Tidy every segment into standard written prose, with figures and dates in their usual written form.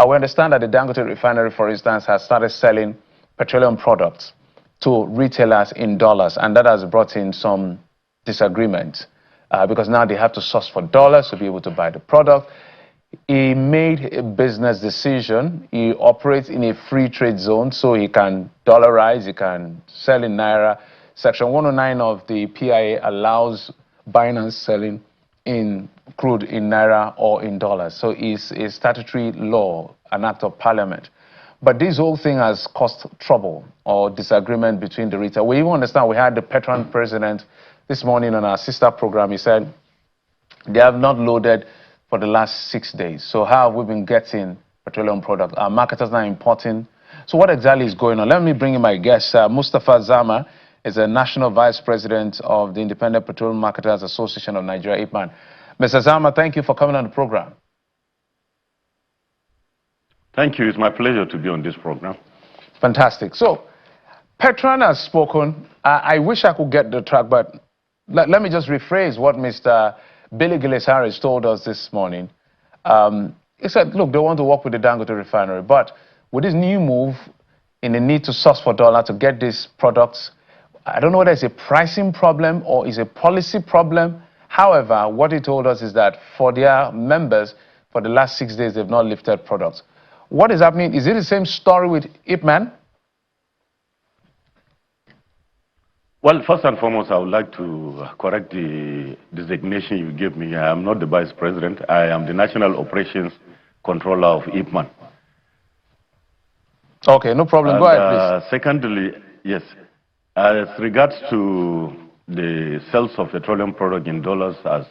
We understand that the Dangote refinery, for instance, has started selling petroleum products to retailers in dollars, and that has brought in some disagreement because now they have to source for dollars to be able to buy the product. He made a business decision. He operates in a free trade zone, so he can dollarize, he can sell in naira. Section 109 of the PIA allows buying and selling in crude in naira or in dollars. So it's a statutory law, an act of parliament. But this whole thing has caused trouble or disagreement between the retail. We even understand we had the Petron president this morning on our sister program. He said they have not loaded for the last 6 days. So how have we been getting petroleum products? Our marketers now importing. So what exactly is going on? Let me bring in my guest. Mustafa Zama is a national vice president of the Independent Petroleum Marketers Association of Nigeria, IPMAN. Mr. Zama, thank you for coming on the program. Thank you. It's my pleasure to be on this program. Fantastic. So, Petron has spoken. I wish I could get the track, but let me just rephrase what Mr. Billy Gillis-Harris told us this morning. He said, look, they want to work with the Dangote refinery, but with this new move in the need to source for dollar to get these products, I don't know whether it's a pricing problem or it's a policy problem. However, what he told us is that for their members, for the last 6 days, they've not lifted products. What is happening? Is it the same story with IPMAN? Well, first and foremost, I would like to correct the designation you gave me. I am not the vice president. I am the national operations controller of IPMAN. Okay, no problem. Go ahead, please. Secondly, yes, as regards to the sales of petroleum product in dollars as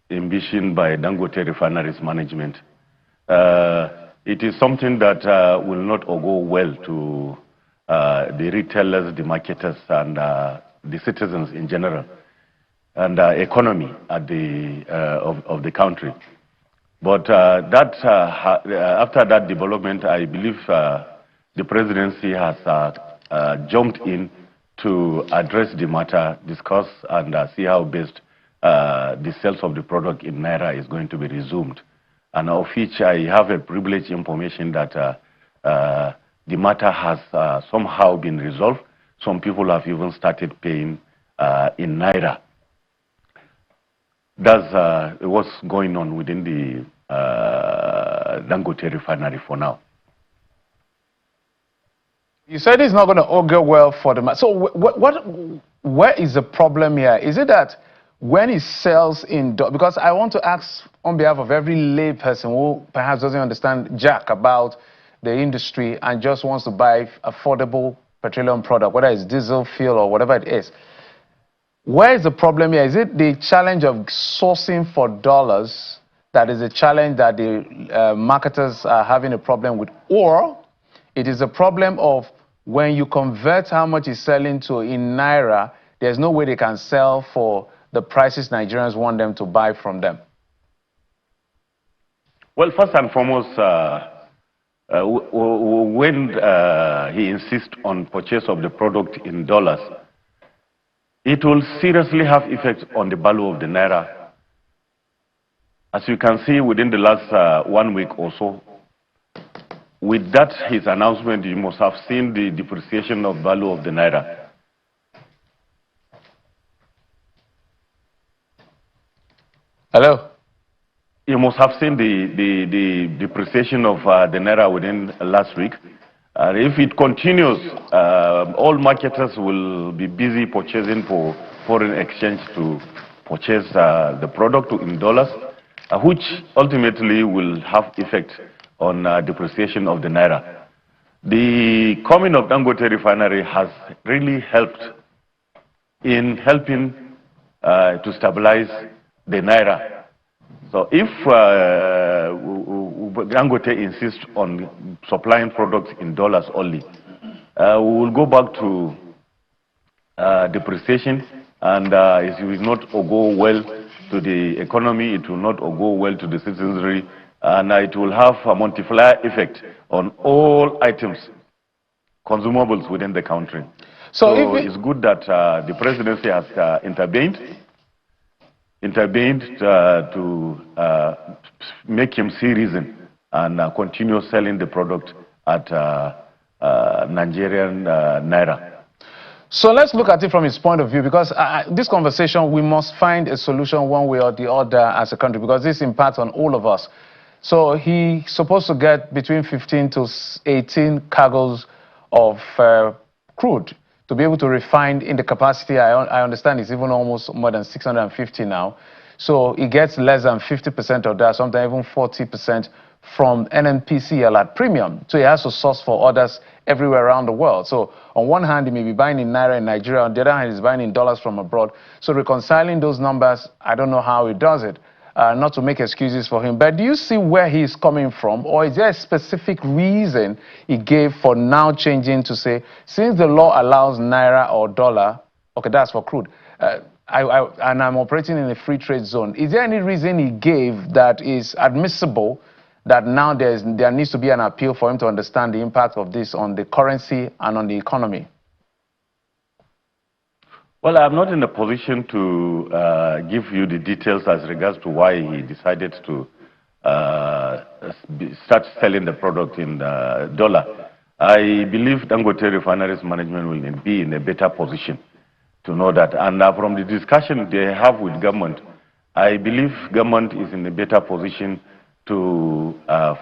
envisioned by Dangote refineries management, it is something that will not go well to the retailers, the marketers, and the citizens in general, and economy at of the country. But after that development, I believe the presidency has jumped in to address the matter, discuss, and see how best the sales of the product in naira is going to be resumed. And of which I have a privileged information that the matter has somehow been resolved. Some people have even started paying in naira. That's what's going on within the Dangote refinery for now. You said it's not going to augur well for the... So where is the problem here? Is it that when it sells in... Because I want to ask on behalf of every lay person who perhaps doesn't understand jack about the industry and just wants to buy affordable petroleum product, whether it's diesel, fuel, or whatever it is. Where is the problem here? Is it the challenge of sourcing for dollars that is a challenge that the marketers are having a problem with? Or it is a problem of when you convert how much is selling to in naira, there's no way they can sell for the prices Nigerians want them to buy from them? Well, first and foremost, when he insists on purchase of the product in dollars, it will seriously have effect on the value of the naira. As you can see, within the last 1 week or so, with that his announcement, you must have seen the depreciation of value of the naira. Hello? You must have seen the depreciation of the naira within last week. If it continues, all marketers will be busy purchasing for foreign exchange to purchase the product in dollars, which ultimately will have effect on depreciation of the naira. The coming of Dangote refinery has really helped in helping to stabilize the naira. So if Dangote insists on supplying products in dollars only, we will go back to depreciation, and it will not go well to the economy, it will not go well to the citizenry, and it will have a multiplier effect on all items, consumables within the country. So it's good that the presidency has intervened to make him see reason and continue selling the product at Nigerian naira. So let's look at it from his point of view, because this conversation, we must find a solution one way or the other as a country, because this impacts on all of us. So he's supposed to get between 15 to 18 cargoes of crude to be able to refine in the capacity. I understand it's even almost more than 650 now. So he gets less than 50% of that, sometimes even 40% from NNPCL at premium. So he has to source for others everywhere around the world. So on one hand, he may be buying in naira in Nigeria. On the other hand, he's buying in dollars from abroad. So reconciling those numbers, I don't know how he does it. Not to make excuses for him, but do you see where he's coming from, or is there a specific reason he gave for now changing to say, since the law allows naira or dollar, okay, that's for crude, and I'm operating in a free trade zone, is there any reason he gave that is admissible, that now there needs to be an appeal for him to understand the impact of this on the currency and on the economy? Well, I'm not in a position to give you the details as regards to why he decided to start selling the product in dollar. I believe Dangote Refinery's management will be in a better position to know that. And from the discussion they have with government, I believe government is in a better position to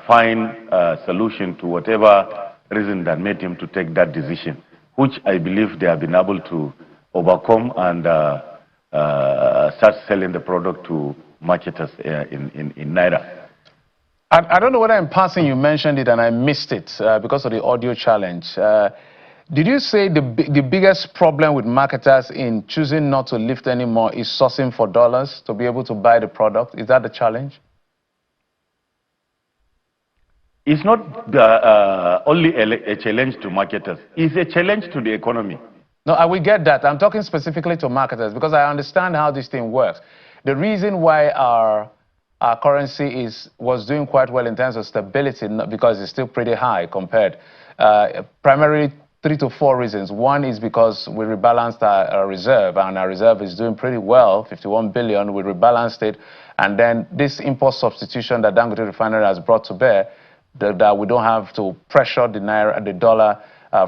find a solution to whatever reason that made him to take that decision, which I believe they have been able to overcome and start selling the product to marketers in naira. I don't know whether in passing you mentioned it and I missed it because of the audio challenge. Did you say the biggest problem with marketers in choosing not to lift anymore is sourcing for dollars to be able to buy the product? Is that the challenge? It's not only a challenge to marketers. It's a challenge to the economy. No, I will get that. I'm talking specifically to marketers because I understand how this thing works. The reason why our currency was doing quite well in terms of stability, because it's still pretty high compared, primarily 3 to 4 reasons. One is because we rebalanced our reserve, and our reserve is doing pretty well, 51 billion. We rebalanced it, and then this import substitution that Dangote Refinery has brought to bear, that we don't have to pressure the naira, the dollar,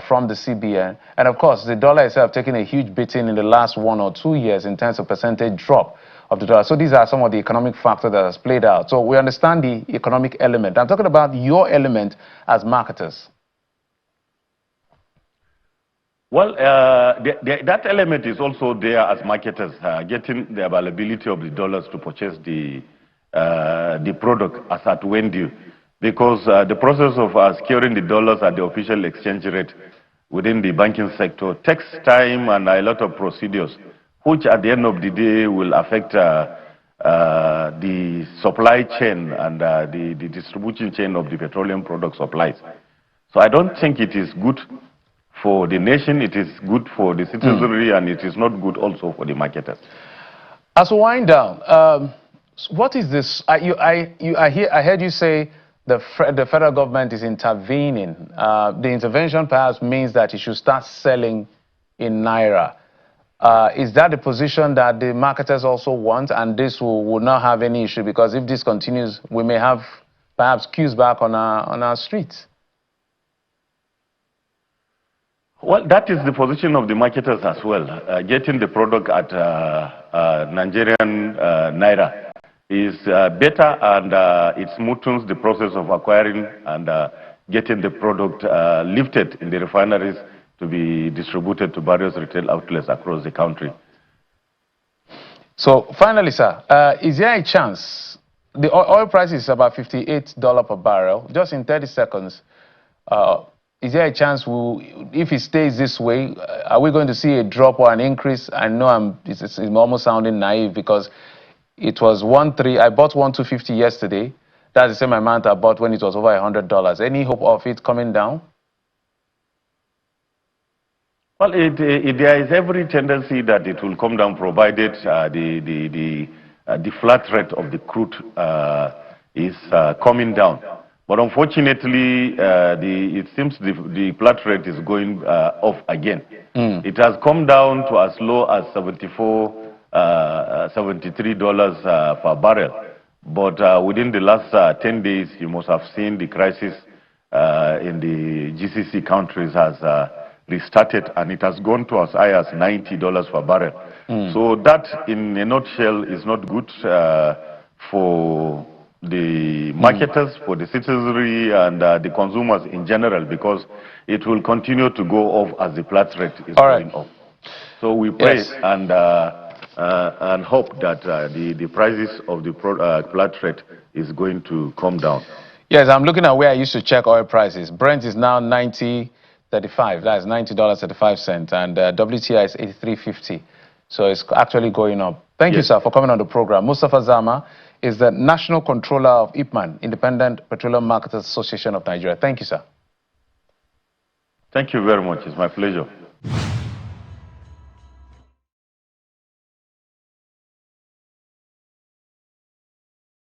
from the CBN. And of course, the dollar itself taking a huge beating in the last 1 or 2 years in terms of percentage drop of the dollar. So these are some of the economic factors that has played out. So we understand the economic element. I'm talking about your element as marketers. Well, that element is also there as marketers, getting the availability of the dollars to purchase the product as at when due. Because the process of securing the dollars at the official exchange rate within the banking sector takes time and a lot of procedures, which at the end of the day will affect the supply chain and the distribution chain of the petroleum product supplies. So I don't think it is good for the nation, it is good for the citizenry, and it is not good also for the marketers. As we wind down, what is this? I heard you say the federal government is intervening. The intervention perhaps means that it should start selling in naira. Is that the position that the marketers also want, and this will not have any issue? Because if this continues, we may have perhaps queues back on our streets. Well, that is the position of the marketers as well. Getting the product at Nigerian naira is better, and it smoothens the process of acquiring and getting the product lifted in the refineries to be distributed to various retail outlets across the country. So finally, sir, is there a chance, the oil price is about $58 per barrel, just in 30 seconds, is there a chance, if it stays this way, are we going to see a drop or an increase? I know it's almost sounding naive because it was 1.3, I bought 1.250 yesterday. That's the same amount I bought when it was over $100. Any hope of it coming down? Well, there is every tendency that it will come down, provided the flat rate of the crude is coming down. But unfortunately, it seems the flat rate is going off again. It has come down to as low as $73 per barrel. But within the last 10 days, you must have seen the crisis in the GCC countries has restarted, and it has gone to as high as $90 per barrel. So that, in a nutshell, is not good for the marketers, for the citizenry, and the consumers in general, because it will continue to go off as the Platts rate is going up. So we pray and hope that the prices of the Platts rate is going to come down. Yes, I'm looking at where I used to check oil prices. Brent is now $90.35. That's $90.35, and WTI is $83.50. So it's actually going up. Thank you, sir, for coming on the program. Mustafa Zama is the National Controller of IPMAN, Independent Petroleum Marketers Association of Nigeria. Thank you, sir. Thank you very much. It's my pleasure.